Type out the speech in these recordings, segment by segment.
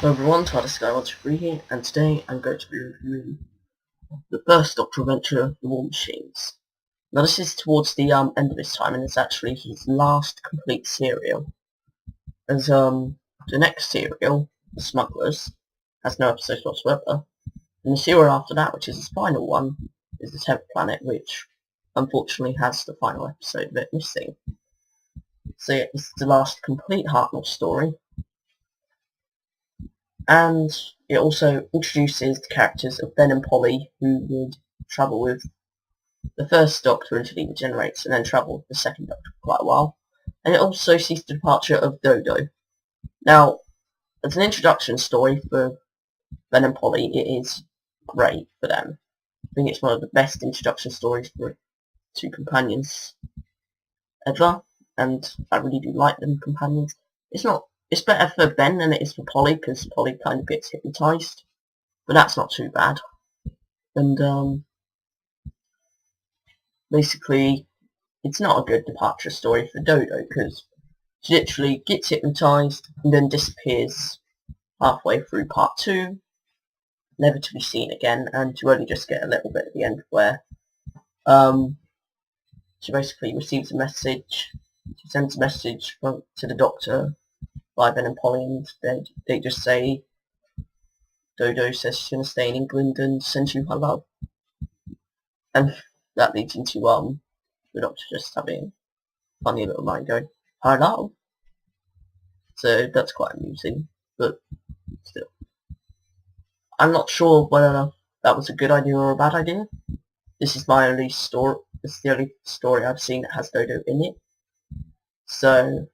Hello everyone, Titus Sky 123 here, and today I'm going to be reviewing the first Doctor adventure, The War Machines. Now this is towards the end of his time, and it's actually his last complete serial. As the next serial, The Smugglers, has no episodes whatsoever. And the serial after that, which is his final one, is The 10th Planet, which unfortunately has the final episode of it missing. So yeah, this is the last complete Hartnell story. And it also introduces the characters of Ben and Polly, who would travel with the first Doctor until he regenerates, and then travel with the second Doctor for quite a while. And it also sees the departure of Dodo. Now, as an introduction story for Ben and Polly, it is great for them. I think it's one of the best introduction stories for two companions ever, and I really do like them companions. It's better for Ben than it is for Polly, because Polly kind of gets hypnotised, but that's not too bad. And basically, it's not a good departure story for Dodo, because she literally gets hypnotised and then disappears halfway through part 2, never to be seen again, and you only just get a little bit at the end where she basically receives a message. She sends a message to the Doctor by Ben and Polly, and they just say Dodo says she's going to stay in England and sends you her love. And that leads into the Doctor just having a funny little line going, her love. So that's quite amusing, but still. I'm not sure whether that was a good idea or a bad idea. This is my only story. This is the only story I've seen that has Dodo in it. So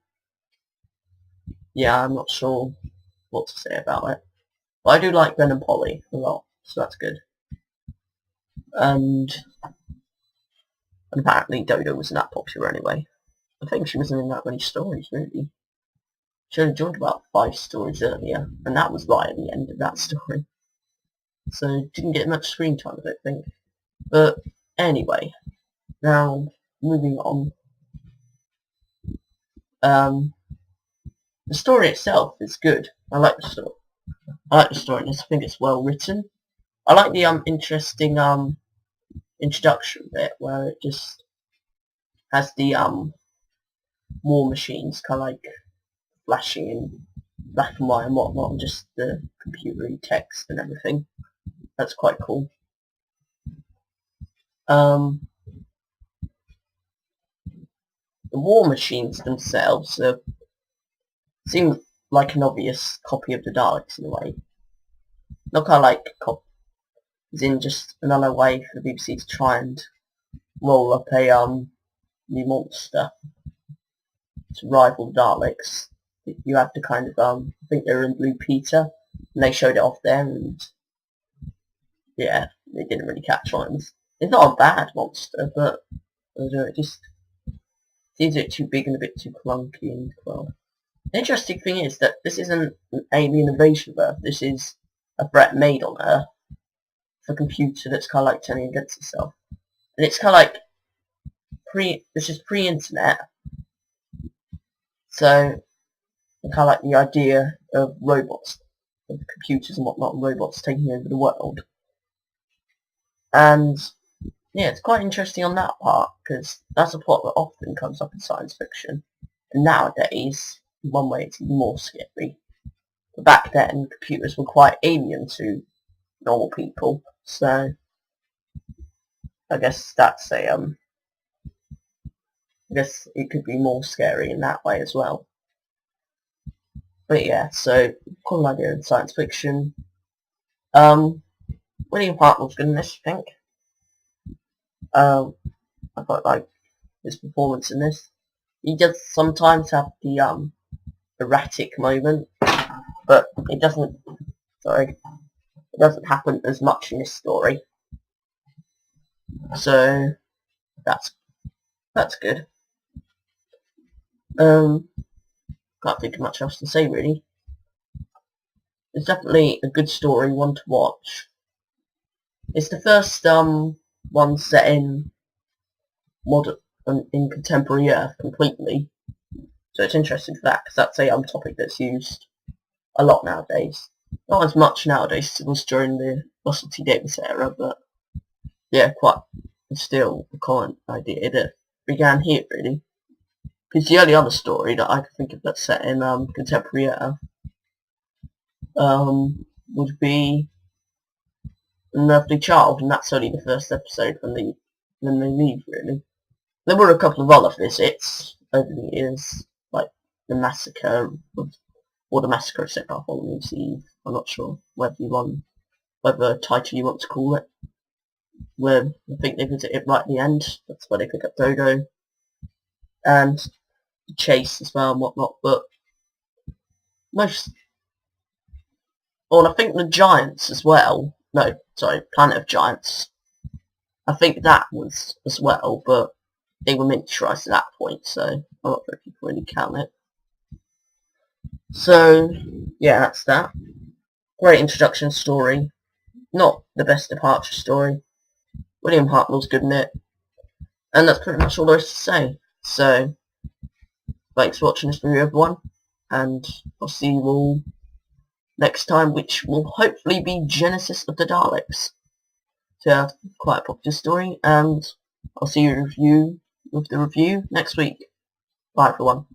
yeah, I'm not sure what to say about it. But I do like Ben and Polly a lot, so that's good. And apparently Dodo wasn't that popular anyway. I think she wasn't in that many stories, really. She only joined about 5 stories earlier, and that was right at the end of that story. So didn't get much screen time, I don't think. But anyway, now moving on. The story itself is good. I like the story. I like the story, and I think it's well written. I like the interesting introduction bit where it just has the war machines kind of like flashing in black and white and whatnot, and just the computery text and everything. That's quite cool. The war machines themselves seem like an obvious copy of the Daleks in a way. Not kind of like as in just another way for the BBC to try and roll up a new monster to rival the Daleks. You had to kind of I think they were in Blue Peter, and they showed it off there, and yeah, they didn't really catch on. It's not a bad monster, but I don't know, it just seems a bit too big and a bit too clunky. And well, the interesting thing is that this isn't an alien invasion of Earth. This is a threat made on Earth for a computer that's kind of like turning against itself, and it's kind of like this is pre-internet, so kind of like the idea of robots, of computers and whatnot, and robots taking over the world. And yeah, it's quite interesting on that part, because that's a plot that often comes up in science fiction. And nowadays, in one way, it's even more scary. But back then, computers were quite alien to normal people, so I guess that's a I guess it could be more scary in that way as well. But yeah, so cool idea in science fiction. William Hartnell's good in this, I think. I quite like his performance in this. He does sometimes have the erratic moment, but it doesn't happen as much in this story. So that's good. Can't think of much else to say really. It's definitely a good story, one to watch. It's the first one set in modern in contemporary Earth completely, so it's interesting for that, because that's a topic that's used a lot nowadays. Not as much nowadays as it was during the Russell T Davies era, but yeah, quite still a common idea that began here really. Because the only other story that I could think of that's set in contemporary era would be An Earthly Child, and that's only the first episode when they leave really. There were a couple of other visits over the years, like the massacre or the massacre of St. Bartholomew's Eve. I'm not sure whether title you want to call it. Where I think they visit it right at the end. That's where they pick up Dodo and Chase as well and whatnot. But most, well, I think the Giants as well. No, sorry, Planet of Giants. I think that was as well, but they were miniaturized at that point, so I'm not sure if you can really count it. So, yeah, that's that. Great introduction story. Not the best departure story. William Hartnell's good in it. And that's pretty much all there is to say. So, thanks for watching this video, everyone. And I'll see you all next time, which will hopefully be Genesis of the Daleks. So, yeah, quite a popular story. And I'll see you with the review next week. Bye, everyone.